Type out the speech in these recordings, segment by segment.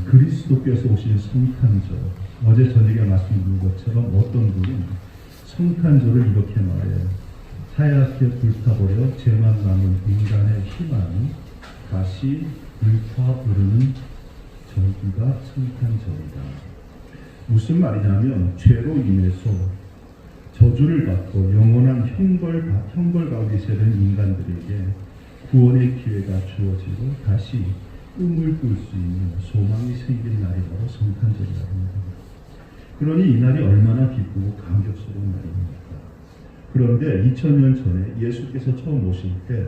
그리스도께서 오신 성탄절, 어제 저녁에 말씀드린 것처럼 어떤 분은 성탄절을 이렇게 말해요. 하얗게 불타버려 죄만 남은 인간의 희망이 다시 불타오르는 절기가 성탄절이다. 무슨 말이냐면 죄로 인해서 저주를 받고 영원한 형벌 가운데 세는 인간들에게 구원의 기회가 주어지고 다시 꿈을 꿀 수 있는 소망이 생긴 날이 바로 성탄절이라고 합니다. 그러니 이 날이 얼마나 기쁘고 감격스러운 날입니까? 그런데 2000년 전에 예수께서 처음 오실 때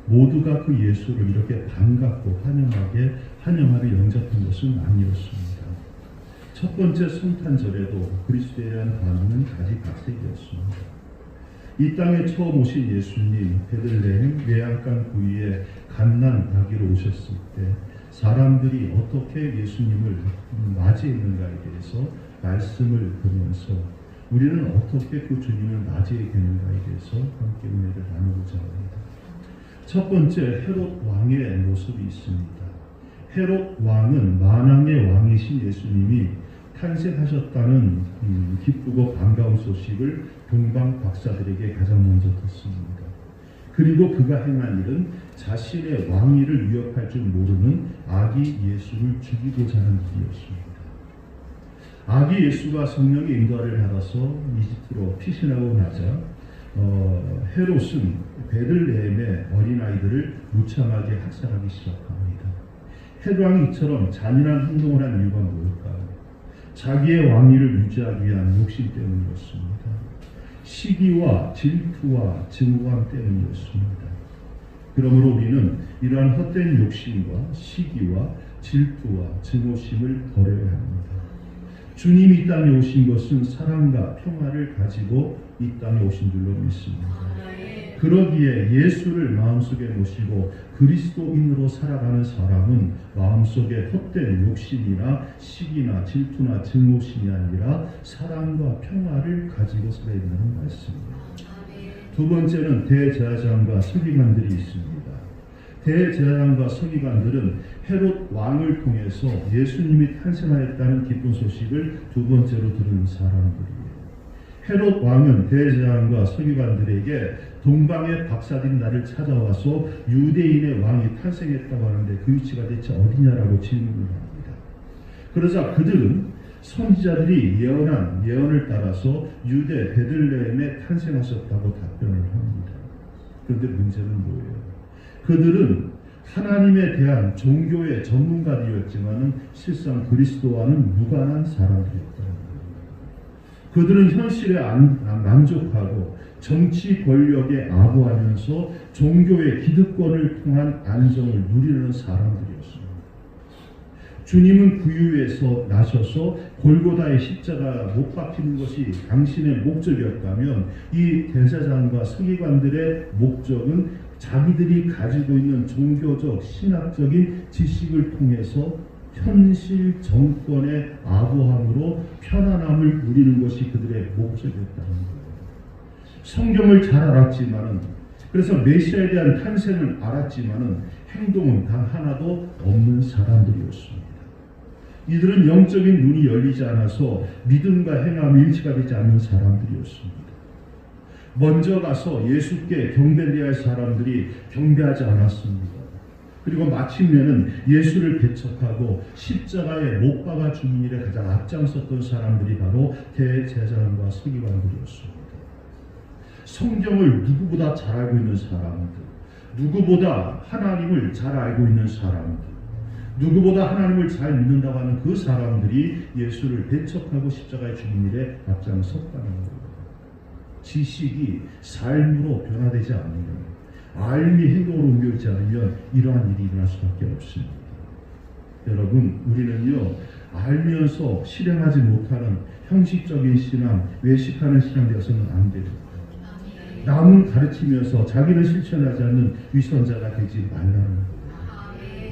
모두가 그 예수를 이렇게 반갑고 환영하며 영접한 것은 아니었습니다. 첫 번째 성탄절에도 그리스도에 대한 반응은 가지각색이었습니다. 이 땅에 처음 오신 예수님 베들레헴 외양간 구이에 갓난 아기로 오셨을 때 사람들이 어떻게 예수님을 맞이했는가에 대해서 말씀을 보면서 우리는 어떻게 그 주님을 맞이해야 되는가에 대해서 함께 은혜를 나누고자 합니다. 첫 번째 헤롯 왕의 모습이 있습니다. 헤롯 왕은 만왕의 왕이신 예수님이 탄생하셨다는 기쁘고 반가운 소식을 동방 박사들에게 가장 먼저 듣습니다. 그리고 그가 행한 일은 자신의 왕위를 위협할 줄 모르는 아기 예수를 죽이고자 하는 일이었습니다. 아기 예수가 성령의 인도를 받아서 이집트로 피신하고 나자 헤롯은 베들레헴의 어린아이들을 무참하게 학살하기 시작합니다. 헤롯 왕이 이처럼 잔인한 행동을 한 이유가 뭘까요? 자기의 왕위를 유지하기 위한 욕심 때문이었습니다. 시기와 질투와 증오감 때문이었습니다. 그러므로 우리는 이러한 헛된 욕심과 시기와 질투와 증오심을 버려야 합니다. 주님이 이 땅에 오신 것은 사랑과 평화를 가지고 이 땅에 오신 줄로 믿습니다. 그러기에 예수를 마음속에 모시고 그리스도인으로 살아가는 사람은 마음속에 헛된 욕심이나 시기나 질투나 증오심이 아니라 사랑과 평화를 가지고 살아야 된다는 말씀입니다. 두 번째는 대제사장과 서기관들이 있습니다. 대제사장과 서기관들은 헤롯 왕을 통해서 예수님이 탄생하였다는 기쁜 소식을 두 번째로 들은 사람들이에요. 헤롯 왕은 대제사장과 서기관들에게 동방의 박사들이 나를 찾아와서 유대인의 왕이 탄생했다고 하는데 그 위치가 대체 어디냐라고 질문을 합니다. 그러자 그들은 선지자들이 예언한 예언을 따라서 유대 베들레헴에 탄생하셨다고 답변을 합니다. 그런데 문제는 뭐예요? 그들은 하나님에 대한 종교의 전문가들이었지만은 실상 그리스도와는 무관한 사람들이었다. 그들은 현실에 만족하고 정치 권력에 아부하면서 종교의 기득권을 통한 안정을 누리는 사람들이었습니다. 주님은 구유에서 나셔서 골고다의 십자가 못 박히는 것이 당신의 목적이었다면 이 대제사장과 서기관들의 목적은 자기들이 가지고 있는 종교적 신학적인 지식을 통해서 현실 정권의 아부함으로 편안함을 누리는 것이 그들의 목적이었다는 거예요. 성경을 잘 알았지만은 그래서 메시아에 대한 탄생을 알았지만은 행동은 단 하나도 없는 사람들이었습니다. 이들은 영적인 눈이 열리지 않아서 믿음과 행함이 일치가 되지 않는 사람들이었습니다. 먼저 가서 예수께 경배해야 할 사람들이 경배하지 않았습니다. 그리고 마침내는 예수를 배척하고 십자가에 못 박아 죽는 일에 가장 앞장섰던 사람들이 바로 대제사장과 서기관들이었습니다. 성경을 누구보다 잘 알고 있는 사람들, 누구보다 하나님을 잘 알고 있는 사람들, 누구보다 하나님을 잘 믿는다고 하는 그 사람들이 예수를 배척하고 십자가에 죽는 일에 앞장섰다는 거예요. 지식이 삶으로 변화되지 않으면, 알미 행동으로 옮겨지지 않으면 이러한 일이 일어날 수밖에 없습니다. 여러분, 우리는요 알면서 실행하지 못하는 형식적인 신앙, 외식하는 신앙 되어서는 안 됩니다. 남은 가르치면서 자기는 실천하지 않는 위선자가 되지 말라는 거예요.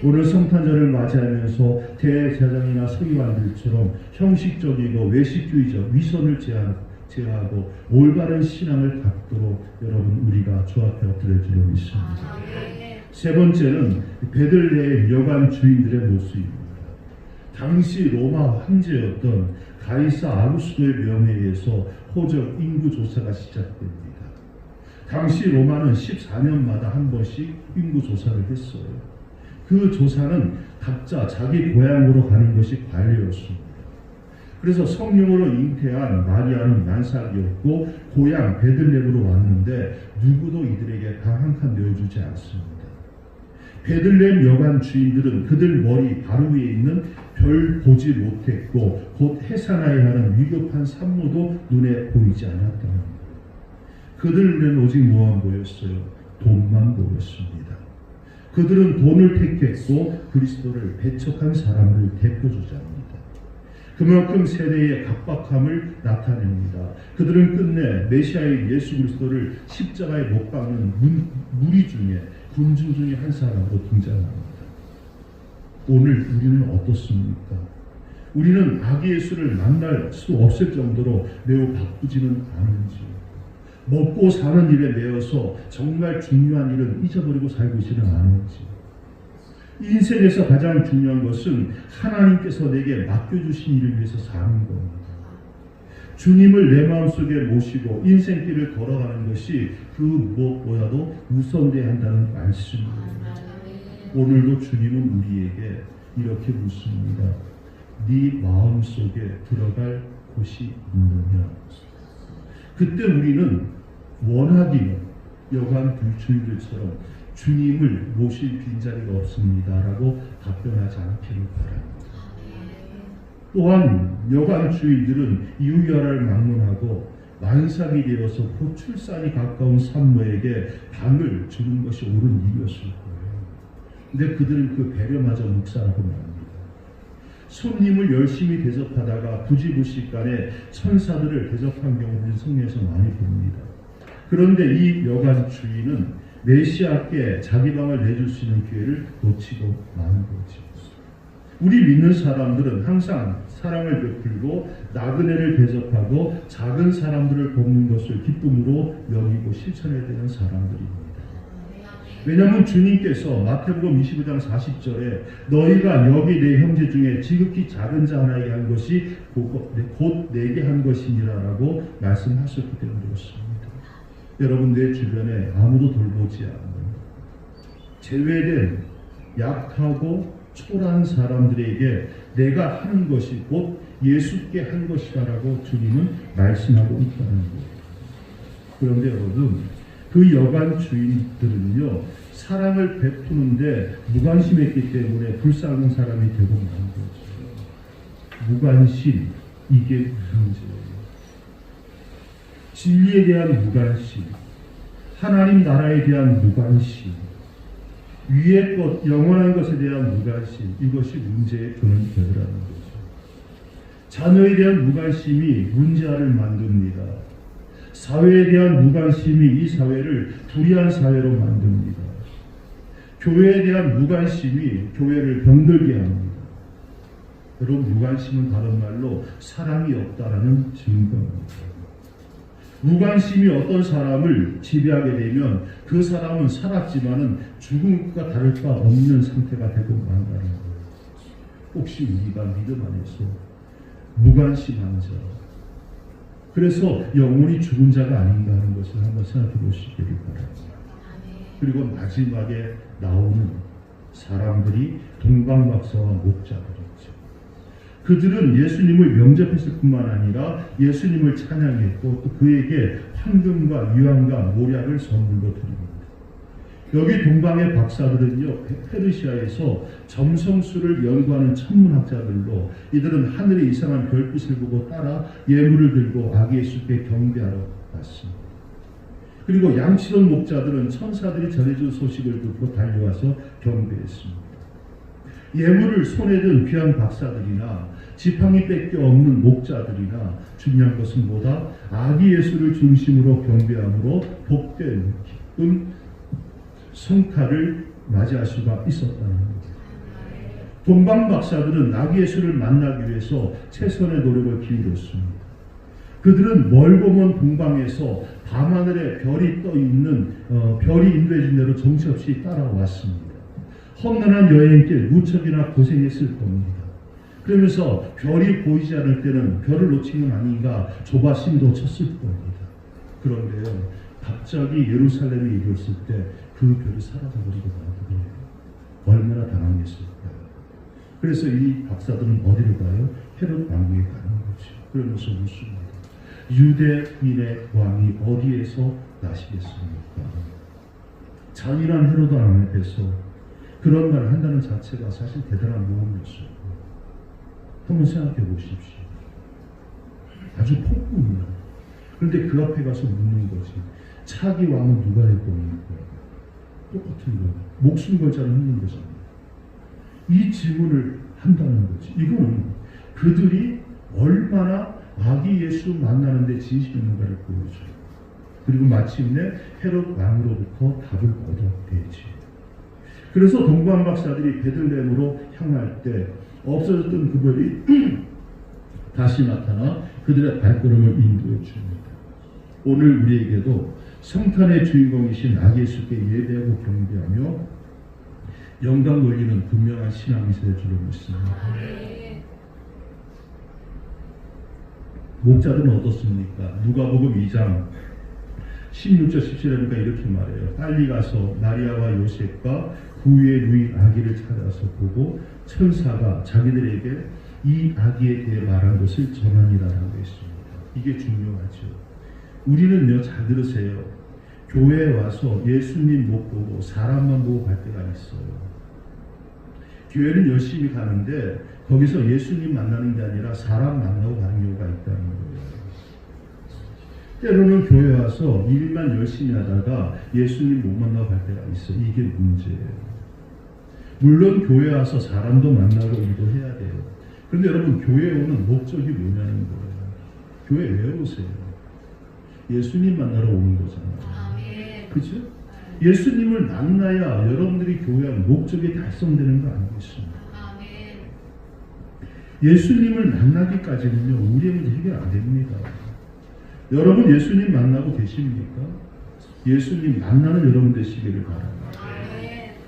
오늘 성탄절을 맞이하면서 대제사장이나 서기관들처럼 형식적이고 외식주의적 위선을 제하고 올바른 신앙을 갖도록 여러분 우리가 주 앞에 엎드려지려 믿습니다. 세 번째는 베들레헴 여관 주인들의 모습입니다. 당시 로마 황제였던 가이사 아구스도의 명에 의해서 호적 인구 조사가 시작됩니다. 당시 로마는 14년마다 한 번씩 인구 조사를 했어요. 그 조사는 각자 자기 고향으로 가는 것이 관례였습니다. 그래서 성령으로 잉태한 마리아는 난삭이었고 고향 베들레헴으로 왔는데 누구도 이들에게 방 한 칸 내어주지 않습니다. 베들레헴 여관 주인들은 그들 머리 바로 위에 있는 별 보지 못했고 곧 해산하여야 하는 위급한 산모도 눈에 보이지 않았다는 겁니다. 그들 눈에는 오직 뭐만 보였어요? 돈만 보였습니다. 그들은 돈을 택했고 그리스도를 배척한 사람을 대표주자입니다. 그만큼 세대의 각박함을 나타냅니다. 그들은 끝내 메시아의 예수 그리스도를 십자가에 못 박는 무리 중에 군중 중에 한 사람으로 등장합니다. 오늘 우리는 어떻습니까? 우리는 아기 예수를 만날 수 없을 정도로 매우 바쁘지는 않은지, 먹고 사는 일에 매여서 정말 중요한 일은 잊어버리고 살고 있지는 않은지, 인생에서 가장 중요한 것은 하나님께서 내게 맡겨주신 일을 위해서 사는 겁니다. 주님을 내 마음속에 모시고 인생길을 걸어가는 것이 그 무엇보다도 우선돼야 한다는 말씀입니다. 오늘도 주님은 우리에게 이렇게 묻습니다. 네 마음속에 들어갈 곳이 있느냐? 그때 우리는 원하기는 여관 불출들처럼 주님을 모실 빈자리가 없습니다 라고 답변하지 않기를 바랍니다. 또한 여관 주인들은 이유야를 막론하고 만삭이 되어서 곧 출산이 가까운 산모에게 방을 주는 것이 옳은 일이었을 거예요. 근데 그들은 그 배려마저 묵살하고 맙니다. 손님을 열심히 대접하다가 부지불식간에 천사들을 대접한 경우를 성경에서 많이 봅니다. 그런데 이 여관 주인은 메시아께 자기 방을 내줄 수 있는 기회를 놓치고 마는 거죠. 우리 믿는 사람들은 항상 사랑을 베풀고 나그네를 대접하고 작은 사람들을 돕는 것을 기쁨으로 여기고 실천해야 되는 사람들입니다. 왜냐하면 주님께서 마태복음 25장 40절에 너희가 여기 내 형제 중에 지극히 작은 자 하나에게 한 것이 곧 내게 한 것이니라 라고 말씀하셨기 때문에 그렇습니다. 여러분, 내 주변에 아무도 돌보지 않는 제외된 약하고 초라한 사람들에게 내가 하는 것이 곧 예수께 한 것이다 라고 주님은 말씀하고 있다는 거예요. 그런데 여러분, 그 여관 주인들은요, 사랑을 베푸는데 무관심했기 때문에 불쌍한 사람이 되고 만 거죠. 무관심, 이게 문제예요. 진리에 대한 무관심, 하나님 나라에 대한 무관심, 위의 것, 영원한 것에 대한 무관심, 이것이 문제의 근원이라는 거죠. 자녀에 대한 무관심이 문제아를 만듭니다. 사회에 대한 무관심이 이 사회를 불의한 사회로 만듭니다. 교회에 대한 무관심이 교회를 병들게 합니다. 여러분, 무관심은 다른 말로 사랑이 없다라는 증거입니다. 무관심이 어떤 사람을 지배하게 되면 그 사람은 살았지만은 죽은 것과 다를 바 없는 상태가 되고 만다는 거예요. 혹시 우리가 믿음 안에서 무관심한 자, 그래서 영원히 죽은 자가 아닌가 하는 것을 한번 생각해 보시기를 바랍니다. 그리고 마지막에 나오는 사람들이 동방박사와 목자들이죠. 그들은 예수님을 영접했을 뿐만 아니라 예수님을 찬양했고 또 그에게 황금과 유황과 모략을 선물로 드립니다. 여기 동방의 박사들은요, 페르시아에서 점성술을 연구하는 천문학자들로 이들은 하늘의 이상한 별빛을 보고 따라 예물을 들고 아기 예수께 경배하러 왔습니다. 그리고 양치던 목자들은 천사들이 전해준 소식을 듣고 달려와서 경배했습니다. 예물을 손에 든 귀한 박사들이나 지팡이밖에 없는 목자들이나 중요한 것은 뭐다? 아기 예수를 중심으로 경배함으로 복된 기쁜 성탄을 맞이할 수가 있었다는 겁니다. 동방 박사들은 아기 예수를 만나기 위해서 최선의 노력을 기울였습니다. 그들은 멀고 먼 동방에서 밤하늘에 별이 떠 있는 별이 인도해준 대로 정신없이 따라왔습니다. 험난한 여행길 무척이나 고생했을 겁니다. 그러면서 별이 보이지 않을 때는 별을 놓치는 아닌가 조바심도 쳤을 겁니다. 그런데요, 갑자기 예루살렘에 이르렀을 때 그 별이 사라져버리고 말더래요. 얼마나 당황했을까요? 그래서 이 박사들은 어디로 가요? 헤롯 왕궁에 가는 거죠. 그러면서 묻습니다. 유대인의 왕이 어디에서 나시겠습니까? 잔인한 헤롯 왕 앞에서 그런 말을 한다는 자체가 사실 대단한 모험이었어요. 한번 생각해 보십시오. 아주 폭군이야. 그런데 그 앞에 가서 묻는 거지. 차기 왕은 누가 할 겁니까? 똑같은 거예요. 목숨 걸자는 했는 거잖아요. 이 질문을 한다는 거지. 이거는 그들이 얼마나 아기 예수 만나는데 진심 있는가를 보여줘요. 그리고 마침내 헤롯 왕으로부터 답을 얻어내지. 그래서 동방 박사들이 베들레헴으로 향할 때 없어졌던 그 별이 다시 나타나 그들의 발걸음을 인도해 줍니다. 오늘 우리에게도 성탄의 주인공이신 아기 예수께 예배하고 경배하며 영광 돌리는 분명한 신앙이 있을 줄로 믿습니다. 목자들은 어떻습니까? 누가복음 2장 16절 17절이니까 이렇게 말해요. 빨리 가서 마리아와 요셉과 그 위에 누인 아기를 찾아서 보고 천사가 자기들에게 이 아기에 대해 말한 것을 전하니라라고 했습니다. 이게 중요하죠. 우리는요, 잘 들으세요. 교회에 와서 예수님 못 보고 사람만 보고 갈 때가 있어요. 교회는 열심히 가는데 거기서 예수님 만나는 게 아니라 사람 만나고 가는 경우가 있다는 거예요. 때로는 교회 와서 일만 열심히 하다가 예수님 못 만나고 갈 때가 있어. 이게 문제예요. 물론 교회 와서 사람도 만나고 일도 해야 돼요. 그런데 여러분, 교회에 오는 목적이 뭐냐는 거예요. 교회 왜 오세요? 예수님 만나러 오는 거잖아요. 그렇죠? 예수님을 만나야 여러분들이 교회한 목적이 달성되는 거 아니겠습니까? 예수님을 만나기까지는요, 우리의 문제 해결 안 됩니다. 여러분 예수님 만나고 계십니까? 예수님 만나는 여러분 되시기를 바랍니다.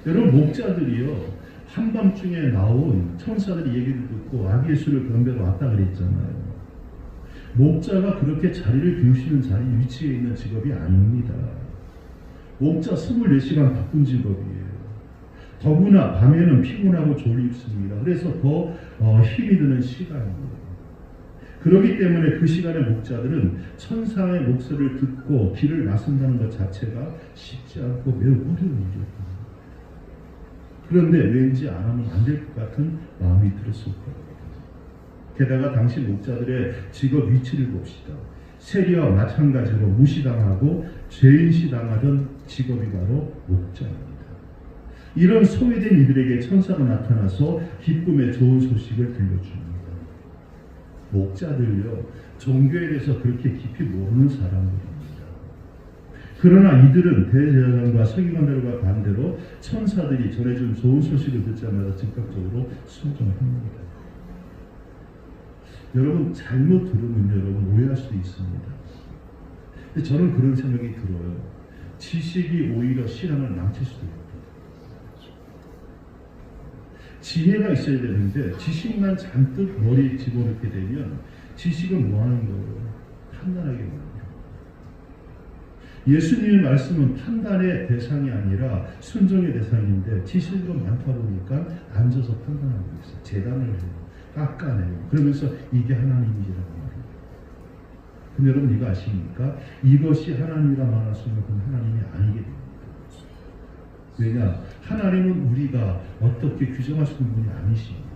여러분 목자들이요, 한밤중에 나온 천사들이 얘기를 듣고 아기 예수를 경배하러 왔다 그랬잖아요. 목자가 그렇게 자리를 비우시는 자리 위치에 있는 직업이 아닙니다. 목자 24시간 바쁜 직업이에요. 더구나 밤에는 피곤하고 졸립습니다. 그래서 더 힘이 드는 시간이에요. 그렇기 때문에 그 시간에 목자들은 천사의 목소리를 듣고 길을 나선다는 것 자체가 쉽지 않고 매우 어려운 일이었습니다. 그런데 왠지 안 하면 안 될 것 같은 마음이 들었을 거예요. 게다가 당시 목자들의 직업 위치를 봅시다. 세리와 마찬가지로 무시당하고 죄인시당하던 직업이 바로 목자입니다. 이런 소외된 이들에게 천사가 나타나서 기쁨의 좋은 소식을 들려줍니다. 목자들요, 종교에 대해서 그렇게 깊이 모르는 사람들입니다. 그러나 이들은 대제사장과 서기관들과 반대로 천사들이 전해준 좋은 소식을 듣자마자 즉각적으로 순종합니다. 여러분 잘못 들으면 여러분 오해할 수도 있습니다. 근데 저는 그런 생각이 들어요. 지식이 오히려 신앙을 망칠 수도 있다. 지혜가 있어야 되는데 지식만 잔뜩 머리에 집어넣게 되면 지식은 뭐 하는 거예요? 판단하게 만들어요. 예수님의 말씀은 판단의 대상이 아니라 순종의 대상인데 지식으로 많다 보니까 앉아서 판단하고 있어요. 재단을 해요. 깎아내요. 그러면서 이게 하나님이라고 말해요. 근데 여러분 이거 아십니까? 이것이 하나님이라 말할 수 있는 건 하나님이 아니게 됩니다. 왜냐? 하나님은 우리가 어떻게 규정할 수 있는 분이 아니십니다.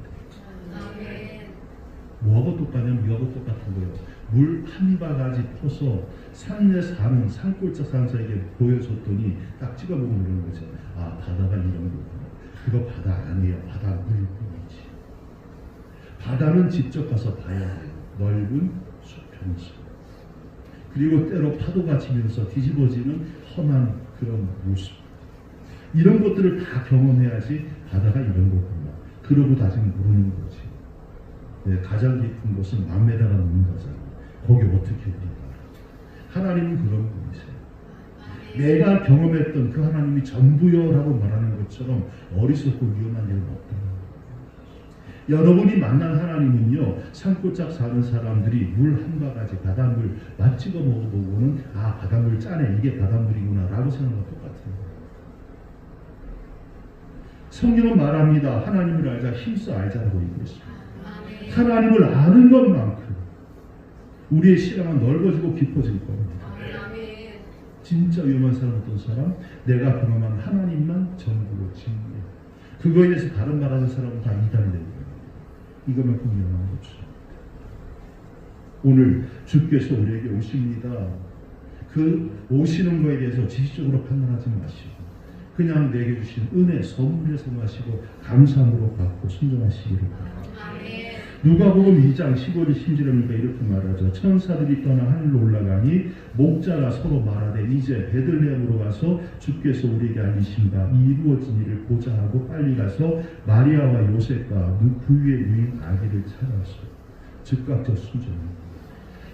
뭐하고 똑같냐면 이거하고 똑같은 거예요. 물 한 바가지 퍼서 산에 사는 산골짜 사는 자에게 보여줬더니 딱 찍어보면 그러는 거죠. 아, 바다가 이런 거구나. 그거 바다 아니에요. 바다 물뿐이지. 바다는 직접 가서 봐야 돼요. 넓은 수평선. 그리고 때로 파도가 치면서 뒤집어지는 험한 그런 모습. 이런 것들을 다 경험해야지 바다가 이런 거구나. 그러고 다시 모르는 거지. 네, 가장 깊은 곳은 만 메다가 넘는 거잖아요. 거기 어떻게 우리가. 하나님은 그런 분이세요. 내가 경험했던 그 하나님이 전부여라고 말하는 것처럼 어리석고 위험한 일은 없다. 여러분이 만난 하나님은요, 산골짝 사는 사람들이 물 한 바가지 바닷물 맛 찍어 먹어보고는 아, 바닷물 짜네, 이게 바닷물이구나 라고 생각하는 것 똑같아요. 성경은 말합니다. 하나님을 알자 힘써 알자라고 얘기했습니다. 하나님을 아는 것만큼 우리의 시량은 넓어지고 깊어질 겁니다. 진짜 위험한 사람 어떤 사람? 내가 경험한 하나님만 전부로 증거해. 그거에 대해서 다른 말하는 사람은 다 이단이 됩니다. 이거만큼 위험한 거죠. 오늘 주께서 우리에게 오십니다. 그 오시는 거에 대해서 지식적으로 판단하지 마시고 그냥 내게 주신 은혜, 선물에 생각하시고 감사함으로 받고 순종하시기를 바랍니다. 누가복음 2장 15절 16절이니까 이렇게 말하죠. 천사들이 떠나 하늘로 올라가니 목자가 서로 말하되 이제 베들레헴으로 가서 주께서 우리에게 알리신 바 이루어진 일을 보자 하고 빨리 가서 마리아와 요셉과 그 위에 누인 아기를 찾아서 즉각적 순종입니다.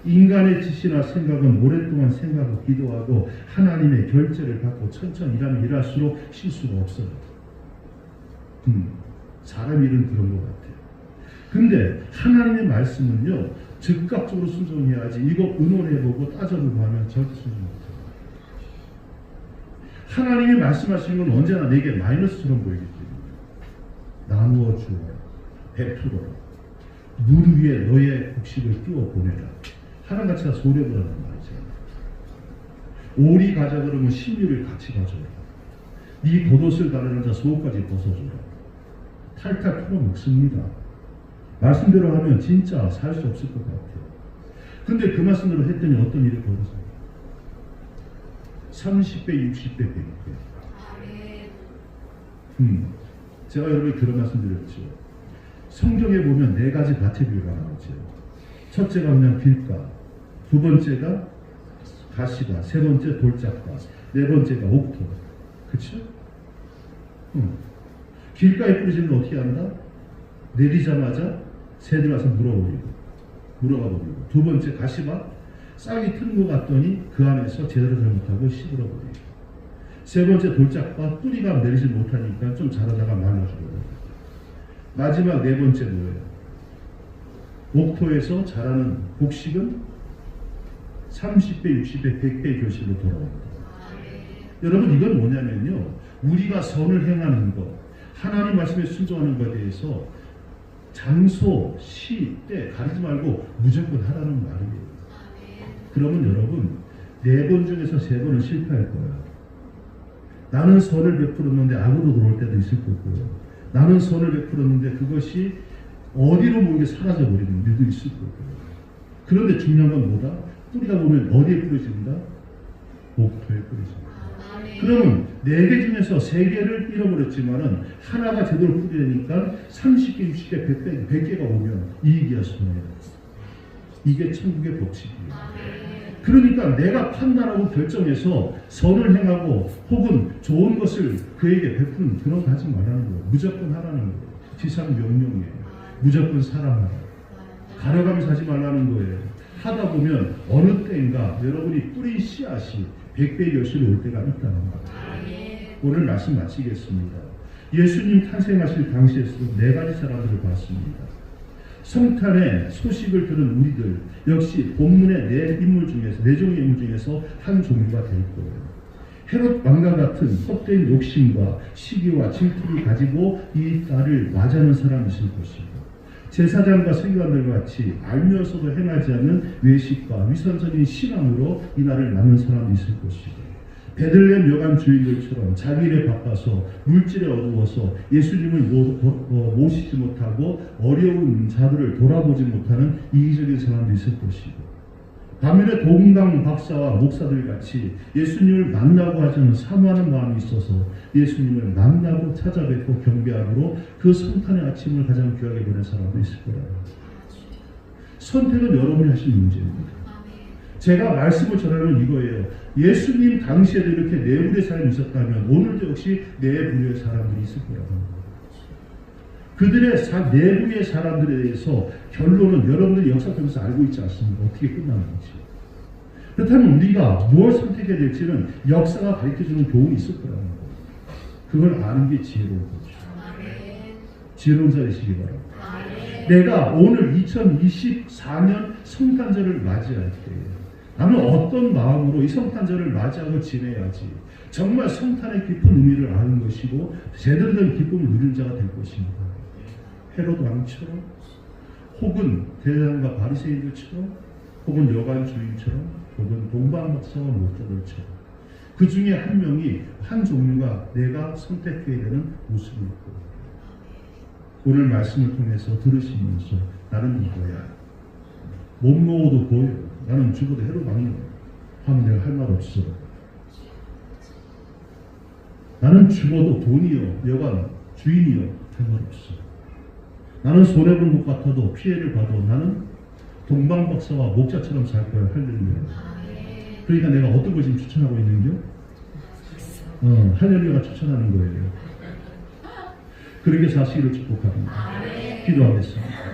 인간의 지시나 생각은 오랫동안 생각하고 기도하고 하나님의 결제를 받고 천천히 일하면 일할수록 실수가 없어요. 사람 일은 그런 것 같아요. 근데 하나님의 말씀은요, 즉각적으로 순종해야지 이거 의논해보고 따져보고 하면 절대 순종 못해요. 하나님이 말씀하시는 건 언제나 내게 마이너스처럼 보이기 때문에 나누어 주어 베풀어 물 위에 너의 곡식을 띄워 보내라. 하나같이 소려보라는 말이죠. 오리 가자 그러면 신유를 같이 가져라. 네 겉옷을 가르는 자 속옷까지 벗어줘라. 탈탈 풀어 먹습니다. 말씀대로 하면 진짜 살 수 없을 것 같아요. 근데 그 말씀대로 했더니 어떤 일이 벌어져요? 30배, 60배, 100배. 제가 여러분에게 그런 말씀 드렸죠. 성경에 보면 4가지 가테고리가 나오죠. 첫째가 그냥 길가, 두 번째가 가시가, 세 번째 돌짝가, 네 번째가 옥토. 그쵸? 길가에 뿌리지면 어떻게 한다? 내리자마자 새들 와서 물어가 버리고, 두 번째 가시밭 싹이 튼 것 같더니 그 안에서 제대로 잘못하고 시들어 버리고, 세 번째 돌짝밭 뿌리가 내리지 못하니까 좀 자라다가 말라주고, 마지막 네 번째 뭐예요? 옥토에서 자라는 곡식은 30배, 60배, 100배의 결실로 돌아옵니다. 여러분, 이건 뭐냐면요, 우리가 선을 행하는 것, 하나님 말씀에 순종하는 것에 대해서 장소, 시, 때 가리지 말고 무조건 하라는 말이에요. 그러면 여러분 4번 중에서 3번은 실패할 거예요. 나는 선을 베풀었는데 악으로 들어올 때도 있을 거고요. 나는 선을 베풀었는데 그것이 어디로 모이게 사라져버리는 일도 있을 거고요. 그런데 중요한 건 뭐다? 뿌리다 보면 어디에 뿌려진다? 옥토에 뿌려진다. 그러면 4개 중에서 3개를 잃어버렸지만은 하나가 제대로 뿌리니까 30개, 60개, 100개가 오면 이익이야, 손해야. 이게 천국의 법칙이에요. 그러니까 내가 판단하고 결정해서 선을 행하고 혹은 좋은 것을 그에게 베푸는 그런 거 하지 말라는 거예요. 무조건 하라는 거예요. 지상 명령이에요. 무조건 사랑하라. 가려가면서 하지 말라는 거예요. 하다 보면 어느 때인가 여러분이 뿌린 씨앗이 100배의 결실이 올 때가 있다는 거예요. 오늘 말씀 마치겠습니다. 예수님 탄생하실 당시에서도 4가지 사람들을 봤습니다. 성탄의 소식을 들은 우리들 역시 본문의 4종의 인물 중에서 한 종류가 될 거예요. 헤롯 왕과 같은 헛된 욕심과 시기와 질투를 가지고 이 딸을 맞이하는 사람이 있을 것이고, 제사장과 서기관들과 같이 알면서도 행하지 않는 외식과 위선적인 신앙으로 이 날을 맞는 사람이 있을 것이고, 베들레헴 여관 주인들처럼 자기 일에 바빠서 물질에 어두워서 예수님을 모시지 못하고 어려운 자들을 돌아보지 못하는 이기적인 사람도 있을 것이고, 반면에 동당 박사와 목사들 같이 예수님을 만나고 하지 않는 사모하는 마음이 있어서 예수님을 만나고 찾아뵙고 경배함으로 그 성탄의 아침을 가장 귀하게 보낸 사람도 있을 거라고. 선택은 여러분이 하신 문제입니다. 제가 말씀을 전하는 이거예요. 예수님 당시에도 이렇게 내부의 사람이 있었다면 오늘도 역시 내부의 사람들이 있을 거라고. 그들의 내부의 사람들에 대해서 결론은 여러분들이 역사 속에서 알고 있지 않습니까? 어떻게 끝나는지. 그렇다면 우리가 뭘 선택해야 될지는 역사가 가르쳐주는 교훈이 있을 거라는 거예요. 그걸 아는 게 지혜로운 거죠. 지혜로운 자 되시기 바랍니다. 내가 오늘 2024년 성탄절을 맞이할 때 나는 어떤 마음으로 이 성탄절을 맞이하고 지내야지 정말 성탄의 깊은 의미를 아는 것이고 제대로 된 기쁨을 누릴 자가 될 것입니다. 헤롯 왕처럼 혹은 대장과 바리새인들처럼 혹은 여관 주인처럼 혹은 동방박사와 목자들처럼 그 중에 한 명이 한 종류가 내가 선택해야 되는 모습이 있고 오늘 말씀을 통해서 들으시면서 나는 이거야. 못 먹어도 보여. 나는 죽어도 헤롯 왕이야. 하면 내가 할 말 없어. 나는 죽어도 돈이요. 여관 주인이요. 할 말 없어. 나는 손해본 것 같아도 피해를 봐도 나는 동방박사와 목자처럼 살 거야. 할렐루야. 그러니까 내가 어떤 걸 지금 추천하고 있는겨? 할렐루야가 추천하는 거예요. 그렇게 사시기를 축복합니다. 기도하겠습니다.